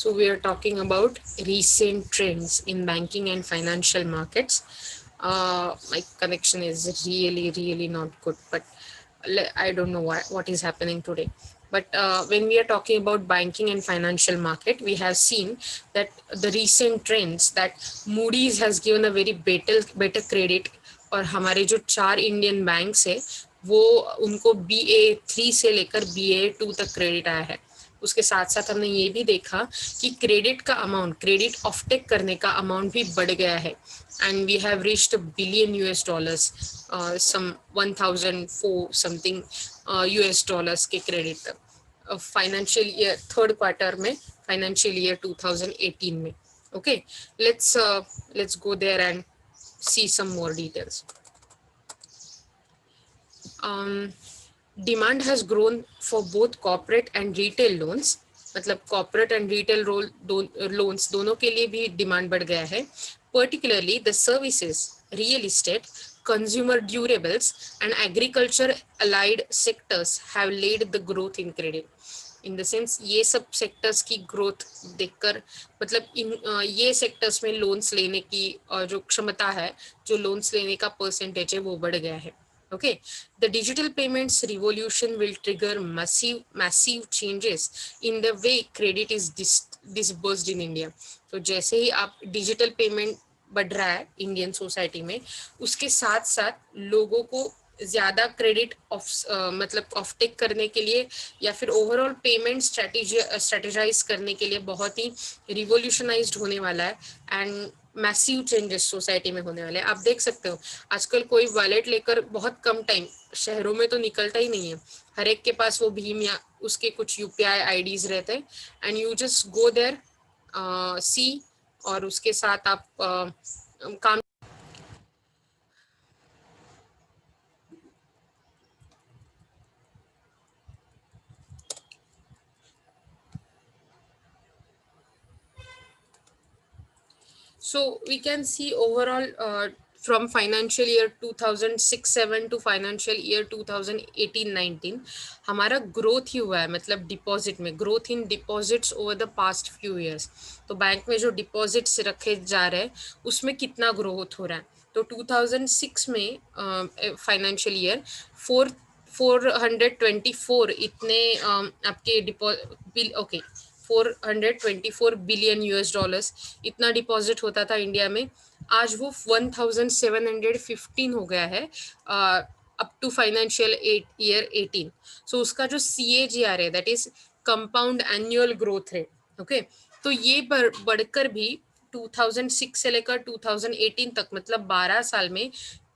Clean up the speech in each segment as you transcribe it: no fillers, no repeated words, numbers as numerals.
So we are talking about recent trends in banking and financial markets. My connection is really not good, but I don't know what is happening today. But when we are talking about banking and financial market, we have seen that the recent trends that Moody's has given a very better credit, और हमारे जो 4 Indian banks है वो उनको BA3 से लेकर BA2 तक credit आया है. उसके साथ साथ हमने ये भी देखा कि क्रेडिट का अमाउंट, क्रेडिट ऑफटेक करने का अमाउंट भी बढ़ गया है, and we have reached billion US dollars, some 1004 something US dollars के क्रेडिट तक फाइनेंशियल ईयर थर्ड क्वार्टर में, फाइनेंशियल ईयर 2018 में. Okay, let's go there and see some more details. Demand has grown for both corporate and retail loans. मतलब corporate and retail loans दोनों के लिए भी demand बढ़ गया है. Particularly the services, real estate, consumer durables and agriculture allied sectors have led the growth in credit. In the sense ये सब सेक्टर्स की ग्रोथ देखकर, मतलब ये सेक्टर्स में लोन्स लेने की जो क्षमता है, जो लोन्स लेने का परसेंटेज है वो बढ़ गया है. Okay, the digital payments revolution will trigger massive changes in the way credit is disbursed in India. तो जैसे ही आप डिजिटल पेमेंट बढ़ रहा है इंडियन सोसाइटी में, उसके साथ साथ लोगों को ज्यादा क्रेडिट मतलब ऑफटेक करने के लिए या फिर ओवरऑल पेमेंट स्ट्रेटेजाइज करने के लिए बहुत ही रिवोल्यूशनाइज्ड होने वाला है, एंड मैसिव चेंजेस सोसाइटी में होने वाले हैं. आप देख सकते हो आजकल कोई वॉलेट लेकर बहुत कम टाइम, शहरों में तो निकलता ही नहीं है, हर एक के पास वो भीम या उसके कुछ UPI IDs रहते हैं, and you just go there see, और उसके साथ आप काम. So we can see overall from financial year 2006-7 to financial year 2018-19 हमारा ग्रोथ ही हुआ है, मतलब डिपॉजिट में growth in deposits over the past few years. तो बैंक में जो डिपॉजिट्स रखे जा रहे हैं उसमें कितना ग्रोथ हो रहा है. तो 2006 में फाइनेंशियल ईयर 424 इतने आपके deposit, okay 424 billion US dollars इतना डिपॉजिट होता था इंडिया में. आज वो 1715 हो गया है अप टू फाइनेंशियल ईयर 18. सो उसका जो CAGR है, that is compound annual growth rate. Okay, तो ये बढ़कर भी 2006 से लेकर 2018 तक, मतलब 12 साल में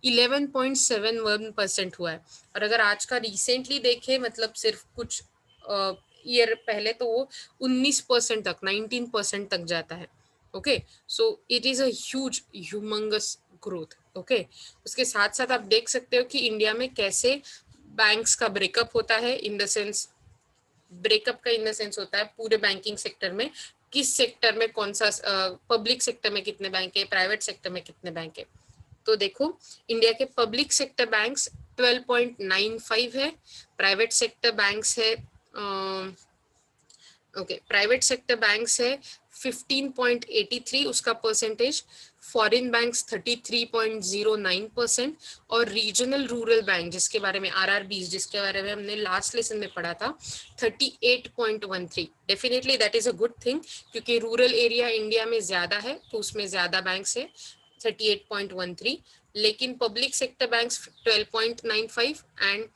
11.71% हुआ है. और अगर आज का रिसेंटली देखें, मतलब सिर्फ कुछ ईयर पहले, तो वो 19% तक, 19% तक जाता है. Okay, so it is a huge humongous growth. Okay, उसके साथ साथ आप देख सकते हो कि इंडिया में कैसे बैंक्स का ब्रेकअप होता है. इन द सेंस ब्रेकअप का इन द सेंस होता है पूरे बैंकिंग सेक्टर में किस सेक्टर में कौन सा, पब्लिक सेक्टर में कितने बैंक है, प्राइवेट सेक्टर में कितने बैंक है. तो देखो इंडिया के पब्लिक सेक्टर बैंक्स 12.95 है, प्राइवेट सेक्टर बैंक्स है प्राइवेट सेक्टर बैंक्स है 15.83 उसका परसेंटेज, फॉरेन बैंक्स 33.09%, और रीजनल रूरल बैंक जिसके बारे में RRBs जिसके बारे में हमने लास्ट लेसन में पढ़ा था 38.13. Definitely that is a good thing, क्योंकि रूरल एरिया इंडिया में ज्यादा है तो उसमें ज्यादा बैंक्स है 38.13. लेकिन public sector banks 12.95 and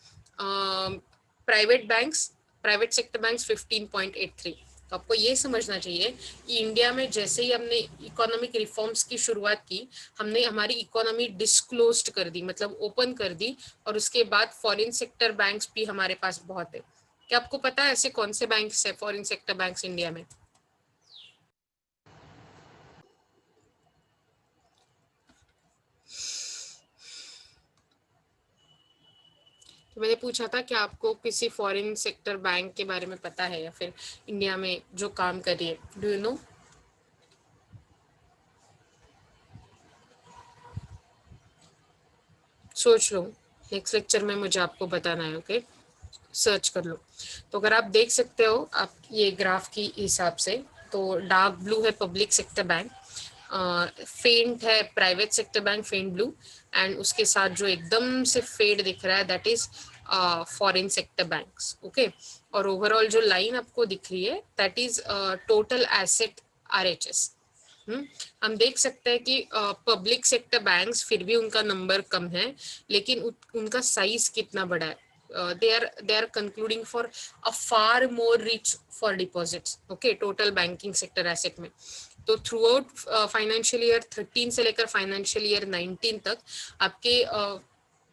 private sector banks 15.83. तो आपको ये समझना चाहिए कि इंडिया में जैसे ही हमने इकोनॉमिक रिफॉर्म्स की शुरुआत की, हमने हमारी इकोनॉमी डिस्क्लोज्ड कर दी, मतलब ओपन कर दी, और उसके बाद फॉरेन सेक्टर बैंक्स भी हमारे पास बहुत है. क्या आपको पता है ऐसे कौन से बैंक्स है फॉरेन सेक्टर बैंक्स इंडिया में? तो मैंने पूछा था कि आपको किसी फॉरेन सेक्टर बैंक के बारे में पता है या फिर इंडिया में जो काम कर रही है, डू यू नो? सोच लो, नेक्स्ट लेक्चर में मुझे आपको बताना है. ओके, सर्च कर लो. तो अगर आप देख सकते हो, आप ये ग्राफ की हिसाब से तो डार्क ब्लू है पब्लिक सेक्टर बैंक, फेंट है प्राइवेट सेक्टर बैंक, फेंट ब्लू, एंड उसके साथ जो एकदम से फेड दिख रहा है that is foreign sector banks. Okay, और ओवरऑल जो लाइन आपको दिख रही है that is total asset RHS। हम देख सकते हैं कि पब्लिक सेक्टर बैंक्स फिर भी उनका नंबर कम है, लेकिन उनका साइज कितना बड़ा है। they are concluding for a far more reach for deposits, okay, total banking sector asset में। तो थ्रू आउट फाइनेंशियल ईयर 13 से लेकर फाइनेंशियल ईयर 19 तक आपके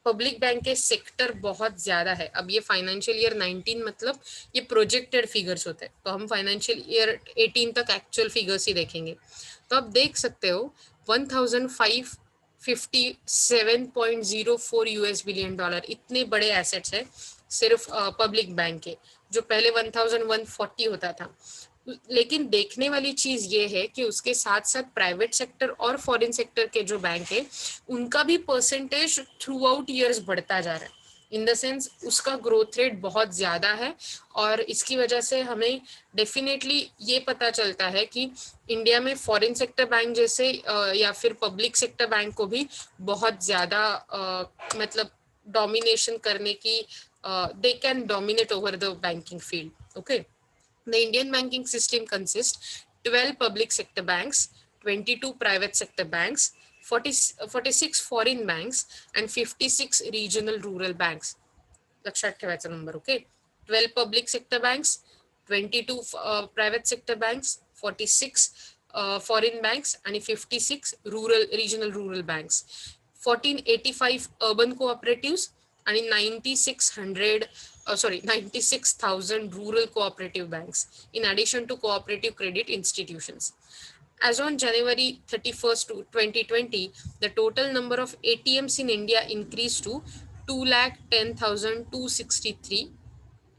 पब्लिक बैंक के सेक्टर बहुत ज्यादा है। अब ये फाइनेंशियल ईयर 19 मतलब ये प्रोजेक्टेड फिगर्स होते हैं, तो हम फाइनेंशियल ईयर 18 तक एक्चुअल फिगर्स ही देखेंगे। तो आप देख सकते हो 1557.04 US बिलियन डॉलर, इतने बड़े एसेट्स है सिर्फ पब्लिक बैंक के, जो पहले 1140 होता था। लेकिन देखने वाली चीज ये है कि उसके साथ साथ प्राइवेट सेक्टर और फॉरेन सेक्टर के जो बैंक है उनका भी परसेंटेज थ्रू आउट ईयर्स बढ़ता जा रहा है। इन द सेंस उसका ग्रोथ रेट बहुत ज्यादा है, और इसकी वजह से हमें डेफिनेटली ये पता चलता है कि इंडिया में फॉरेन सेक्टर बैंक जैसे या फिर पब्लिक सेक्टर बैंक को भी बहुत ज्यादा मतलब डोमिनेशन करने की, they can dominate over the banking field. Okay, the Indian banking system consists 12 public sector banks, 22 private sector banks, 46 foreign banks, and 56 regional rural banks. लक्षात ठेवायचा number, okay. 12 public sector banks, 22 private sector banks, 46 foreign banks, and 56 regional rural banks. 1485 urban cooperatives and 96,000 rural cooperative banks, in addition to cooperative credit institutions. As on January 31st, 2020, the total number of ATMs in India increased to 2,10,263.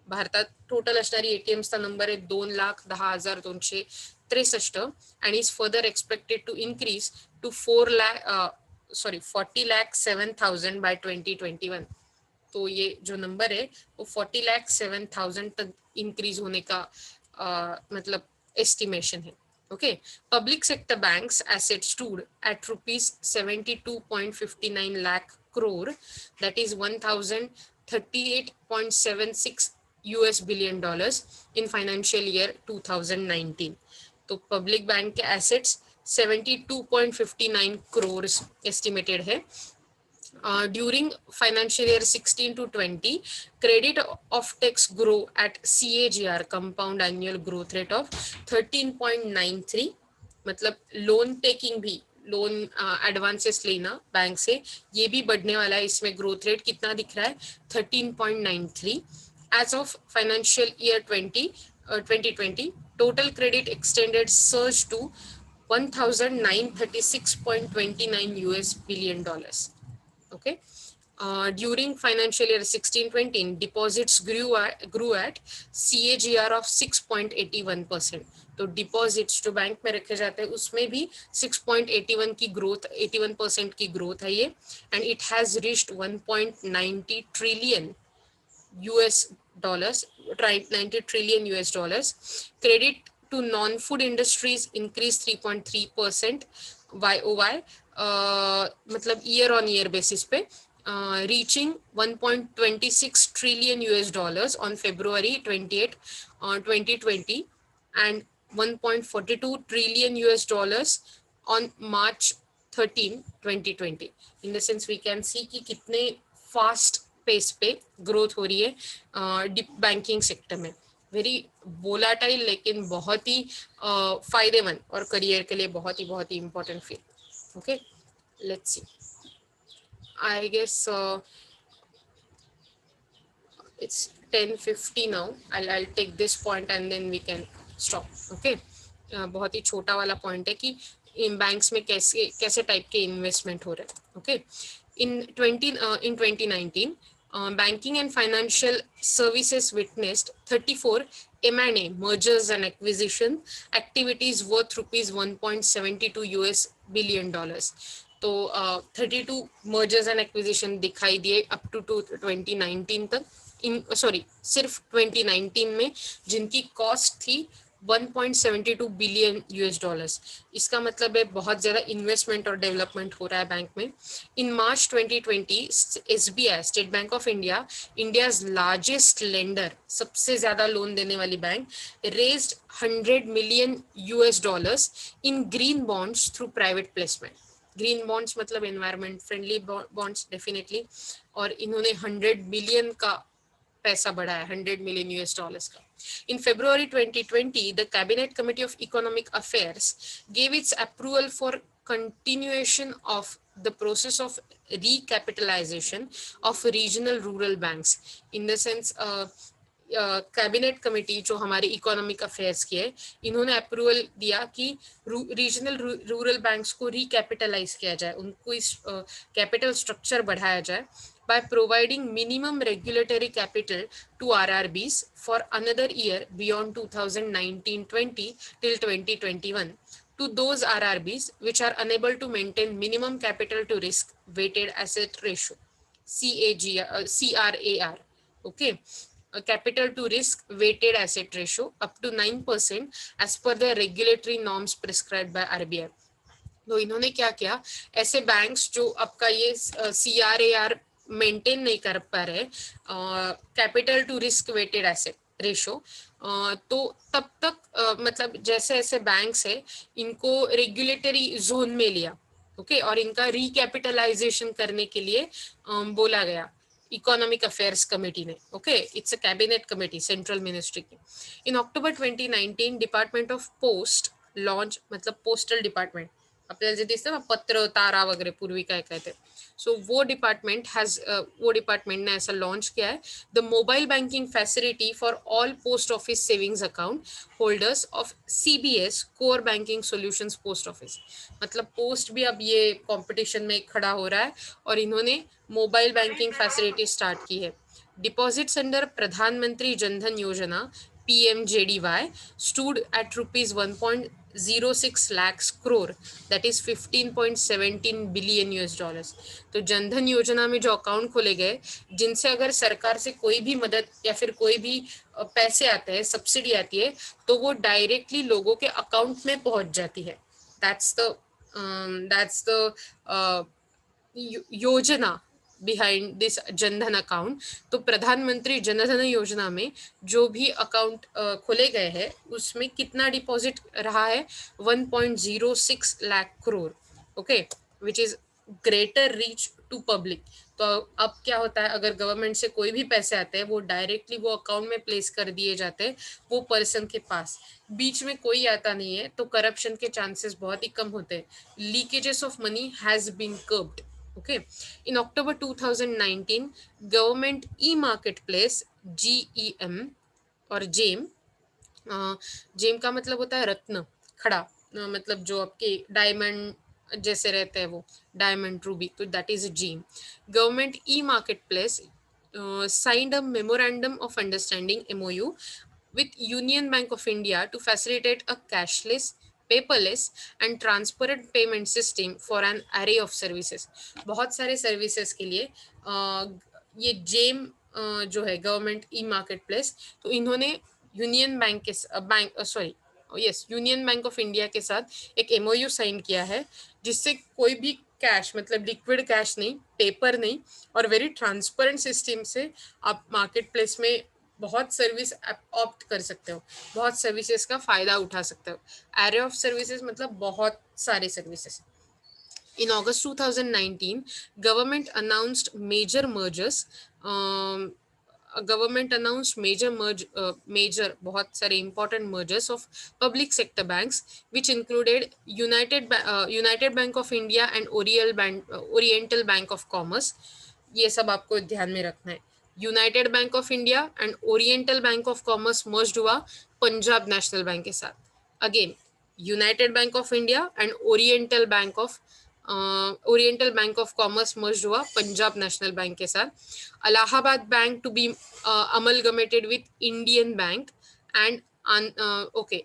भारतात total असणारी ATMs चा number आहे 2,10,263 and is further expected to increase to 40,07,000 by 2021. तो ये जो number है वो 40,07,000 तक इंक्रीज होने का मतलब एस्टिमेशन है। Okay, public sector banks asset stood at ₹72.59 lakh crore, that is 1,038.76 US billion dollars in financial year 2019. तो पब्लिक बैंक के एसेट्स 72.59 crores एस्टिमेटेड है। During financial year 16 to 20, credit of tax grow at CAGR, compound annual growth rate of 13.93। मतलब loan taking भी, loan advances लेना bank से, ये भी बढ़ने वाला है। इसमें ग्रोथ रेट कितना दिख रहा है 13.93। As of financial year 2020, total credit extended surge to 1,936.29 US billion dollars. Okay, during financial year 16-20, deposits grew at CAGR of 6.81%. तो डिपॉजिट्स जो बैंक में रखे जाते हैं उसमें भी 6.81 की ग्रोथ, 81% की ग्रोथ है ये, and it has reached 1.90 trillion US dollars, 90 trillion US dollars. Credit to non-food industries increased 3.3% YOY, मतलब year on year basis पे, reaching 1.26 trillion US dollars on February 28, 2020, and 1.42 trillion US dollars on March 13, 2020. In the sense we can see कि कितने fast pace पे growth हो रही है banking sector में। Very volatile लेकिन बहुत ही फायदेमंद और करियर के लिए बहुत ही important field. Okay, let's see, I guess it's 10:50 now. I'll take this point and then we can stop. Okay, बहुत ही छोटा वाला पॉइंट है कि इन बैंक्स में कैसे टाइप के इन्वेस्टमेंट हो रहे हैं। Okay, in 2019, banking and financial services witnessed 34 M&A, mergers and acquisition activities worth ₹1.72 US billion dollars. तो 32 mergers and acquisition दिखाई दिए up to 2019 तक, सिर्फ 2019 में, जिनकी कॉस्ट थी 1.72 बिलियन यूएस डॉलर्स। इसका मतलब है बहुत ज़्यादा इन्वेस्टमेंट और डेवलपमेंट हो रहा है बैंक में। इन मार्च 2020 SBI, state bank of India, India's largest lender, सबसे ज़्यादा लोन देने वाली bank, raised 100 million US dollars in green bonds through private placement. Green bonds मतलब एनवायरमेंट फ्रेंडली बॉन्ड्स डेफिनेटली, और इन्होंने 100 मिलियन का पैसा बढ़ाया, 100 मिलियन यूएस डॉलर्स का। In February 2020, the Cabinet Committee of Economic Affairs gave its approval for continuation of the process of recapitalization of regional rural banks. In the sense, cabinet committee जो हमारे economic affairs की है, इन्होंने approval दिया कि regional rural banks को recapitalise किया जाए, उनको इस कैपिटल स्ट्रक्चर बढ़ाया जाए by providing minimum regulatory capital to RRBs for another year beyond 2019-20 till 2021 to those RRBs which are unable to maintain minimum capital to risk weighted asset ratio, CRAR. Okay, capital to risk weighted asset ratio up to 9% as per the regulatory norms prescribed by RBI. तो इन्होंने क्या किया, ऐसे banks जो आपका ये CRAR maintain नहीं कर पा रहे, capital to risk weighted asset ratio, तो तब तक मतलब जैसे ऐसे बैंक्स है, इनको रेगुलेटरी जोन में लिया, ओके, और इनका रिकैपिटलाइजेशन करने के लिए बोला गया इकोनॉमिक अफेयर्स कमेटी ने, okay, it's a cabinet committee central ministry की। इन अक्टूबर 2019 डिपार्टमेंट ऑफ पोस्ट लॉन्च, मतलब पोस्टल डिपार्टमेंट, आपल्याला जे दिसतं ना पत्र तारा वगैरे पूर्वी काय काय ते, सो वो डिपार्टमेंट ने ऐसा लॉन्च किया है, the mobile banking facility for all post office savings account holders of CBS core banking solutions post office. मतलब पोस्ट भी अब ये कंपटीशन में खड़ा हो रहा है और इन्होंने मोबाइल बैंकिंग फैसिलिटी स्टार्ट की है। डिपॉजिट्स अंडर प्रधानमंत्री जनधन योजना PMJDY stood at rupees 1.06 lakhs crore, that is 15.17 billion US dollars. तो जनधन योजना में जो अकाउंट खोले गए, जिनसे अगर सरकार से कोई भी मदद या फिर कोई भी पैसे आते हैं, सब्सिडी आती है, तो वो डायरेक्टली लोगों के अकाउंट में पहुंच जाती है। दैट्स द योजना बिहाइंड दिस जनधन अकाउंट। तो प्रधानमंत्री जनधन योजना में जो भी अकाउंट खोले गए हैं, उसमें कितना डिपॉजिट रहा है, 1.06 lakh crore, okay, which is greater reach to public. तो अब क्या होता है, अगर गवर्नमेंट से कोई भी पैसे आते हैं, वो डायरेक्टली वो अकाउंट में प्लेस कर दिए जाते हैं वो पर्सन के पास, बीच में कोई आता नहीं है, तो करप्शन के चांसेस बहुत ही कम होते हैं। Leakages of money has been curbed. Okay, in October 2019, government e-marketplace GEM और जेम, जेम का मतलब होता है रत्न, खड़ा, मतलब जो आपके डायमंड जैसे रहते हैं वो डायमंड रूबी, तो that is gem. Government e-marketplace signed a memorandum of understanding MOU with Union Bank of India to facilitate a cashless, paperless and transparent payment system for an array of services। बहुत सारे services के लिए ये GeM जो है government e-marketplace, तो इन्होंने union bank के यूनियन बैंक ऑफ इंडिया के साथ एक MOU साइन किया है, जिससे कोई भी कैश, मतलब लिक्विड कैश नहीं, पेपर नहीं, और वेरी ट्रांसपेरेंट सिस्टम से आप मार्केट प्लेस में बहुत सर्विस ऑप्ट कर सकते हो, बहुत सर्विसेज का फायदा उठा सकते हो। एरे ऑफ सर्विसेज मतलब बहुत सारे services. In August 2019, government announced major mergers. Government announced major बहुत सारे important mergers of public sector banks, which included United Bank of India and Oriental Bank of Commerce. ये सब आपको ध्यान में रखना है। United bank of India and oriental bank of commerce merged हुआ पंजाब नेशनल बैंक के साथ। Again united bank of India and oriental bank of commerce merge हुआ पंजाब नेशनल बैंक के साथ। Allahabad bank to be amalgamated with Indian bank and okay,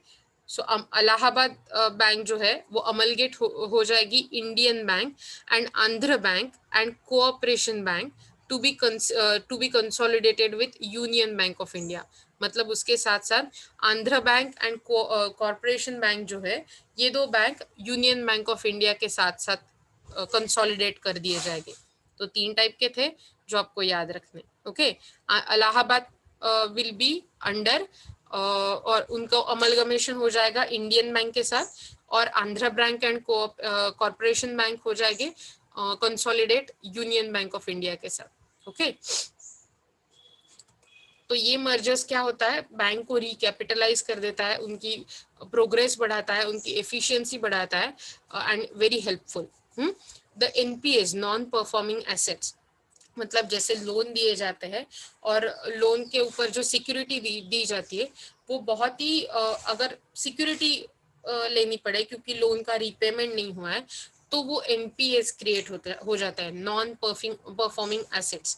so Allahabad bank जो है वो amalgamate हो जाएगी Indian bank and Andhra bank and cooperation bank to be consolidated with union bank of India. मतलब उसके साथ साथ Andhra bank and corporation bank जो है, ये दो bank union bank of India के साथ साथ कंसोलिडेट कर दिए जाएंगे। तो 3 टाइप के थे जो आपको याद रखने। Okay, Allahabad will be under और उनका अमलगमेशन हो जाएगा इंडियन बैंक के साथ, और Andhra bank and corporation bank हो जाएंगे consolidate union bank of India के साथ। ओके, तो ये मर्जर्स क्या होता है, बैंक को रिकैपिटलाइज कर देता है, उनकी प्रोग्रेस बढ़ाता है, उनकी एफिशिएंसी बढ़ाता है and very helpful. The NPS, non performing assets, मतलब जैसे लोन दिए जाते हैं और लोन के ऊपर जो सिक्योरिटी दी जाती है वो बहुत ही अगर सिक्योरिटी लेनी पड़े क्योंकि लोन का रीपेमेंट नहीं हुआ है, तो वो एनपीएस क्रिएट हो जाता है, नॉन परफॉर्मिंग एसेट्स,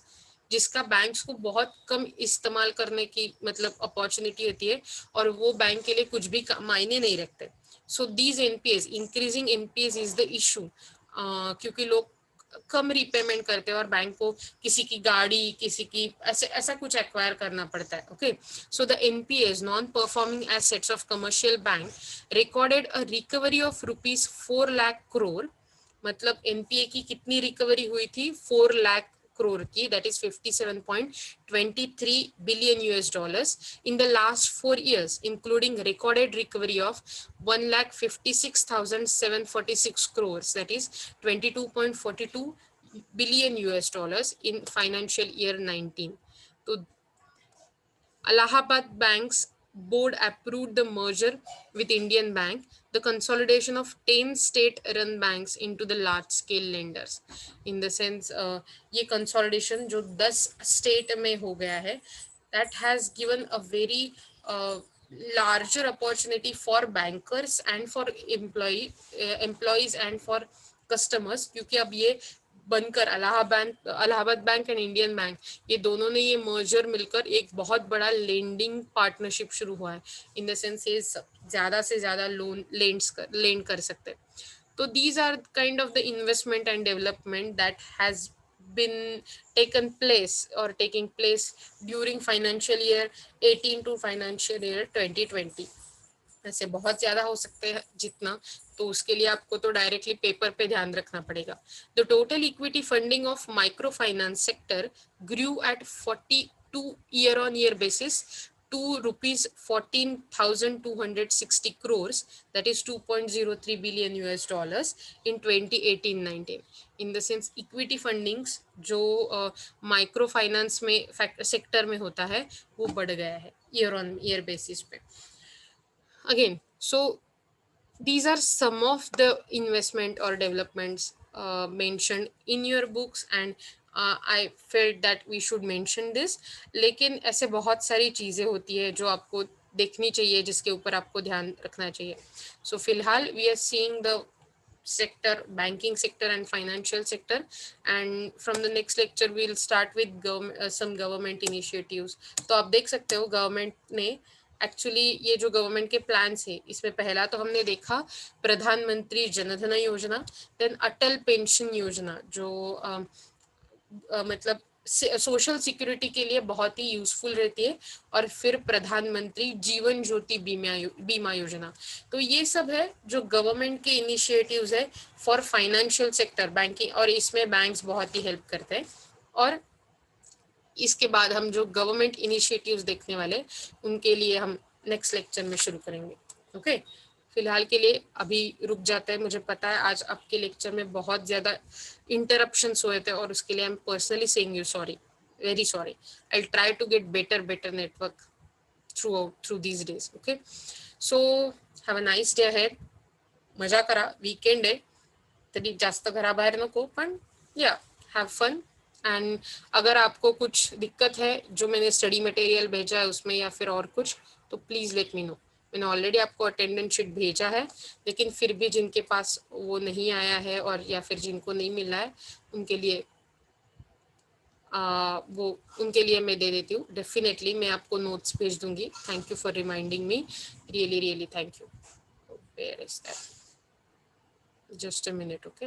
जिसका बैंक्स को बहुत कम इस्तेमाल करने की मतलब अपॉर्चुनिटी होती है और वो बैंक के लिए कुछ भी मायने नहीं रखते। So these NPS, increasing NPS is the issue, क्योंकि लोग कम रीपेमेंट करते हैं और बैंक को किसी की गाड़ी, किसी की ऐसा कुछ एक्वायर करना पड़ता है। Okay, so the NPS, non performing assets of commercial bank recorded a recovery of ₹4 lakh crore, मतलब एनपीए की कितनी रिकवरी हुई थी, 4 लाख करोड़ की, that is 57.23 billion US dollars in the last 4 years, including recorded recovery of 1,56,746 crores, that is 22.42 billion US dollars in financial year 19. तो Allahabad Bank's board approved the merger with Indian Bank, the consolidation of 10 state-run banks into the large-scale lenders. In the sense, ये consolidation जो 10 state में हो गया है, that has given a very larger opportunity for bankers and for employees and for customers, क्योंकि अब ये बनकर Allahabad bank and Indian bank, ये दोनों ने ये मर्जर मिलकर एक बहुत बड़ा लेंडिंग पार्टनरशिप शुरू हुआ है। इन द सेंस ये ज्यादा से ज्यादा लोन लेंड कर सकते हैं। तो these are kind of the investment and development that has been taking place during financial year 18 to financial year 2020। ऐसे बहुत ज्यादा हो सकते हैं जितना, तो उसके लिए आपको तो डायरेक्टली पेपर पे ध्यान रखना पड़ेगा। The total equity funding of micro finance sector grew at 42 year on year basis to rupees 14,260 crores, that is 2.03 billion US dollars in 2018-19। In the sense equity fundings जो माइक्रो फाइनेंस में sector में होता है वो बढ़ गया है year on year basis पे। Again, so these are some of the investment or developments mentioned in your books, and I felt that we should mention this। लेकिन ऐसे बहुत सारी चीज़ें होती है जो आपको देखनी चाहिए, जिसके ऊपर आपको ध्यान रखना चाहिए। So फिलहाल we are seeing the sector, banking sector and financial sector, and from the next lecture we'll start with some government initiatives। तो आप देख सकते हो गवर्नमेंट ने एक्चुअली ये जो गवर्नमेंट के प्लान्स है, इसमें पहला तो हमने देखा प्रधानमंत्री जनधन योजना, देन अटल पेंशन योजना जो मतलब सोशल सिक्योरिटी के लिए बहुत ही यूजफुल रहती है, और फिर प्रधानमंत्री जीवन ज्योति बीमा योजना। तो ये सब है जो गवर्नमेंट के इनिशिएटिव्स है फॉर फाइनेंशियल सेक्टर, बैंकिंग, और इसमें बैंक्स बहुत ही हेल्प करते हैं। और इसके बाद हम जो गवर्नमेंट इनिशिएटिव्स देखने वाले उनके लिए हम नेक्स्ट लेक्चर में शुरू करेंगे। ओके, फिलहाल के लिए अभी रुक जाते हैं। मुझे पता है आज आपके लेक्चर में बहुत ज़्यादा इंटरप्शंस हुए थे और उसके लिए I am personally saying you sorry, very sorry. I try to get better network through these days. Okay, so have a nice day ahead. मजा करा, वीकेंड आहे तरी जास्त घराबाहेर नको, पण या हैव फन। एंड अगर आपको कुछ दिक्कत है जो मैंने स्टडी मटेरियल भेजा है उसमें या फिर और कुछ, तो प्लीज़ लेट मी नो। मैंने ऑलरेडी आपको अटेंडेंस शीट भेजा है, लेकिन फिर भी जिनके पास वो नहीं आया है और या फिर जिनको नहीं मिला है उनके लिए वो उनके लिए मैं दे देती हूँ। डेफिनेटली मैं आपको नोट्स भेज दूंगी। Thank you for reminding me, really really thank you. Where is that, just a minute. Okay.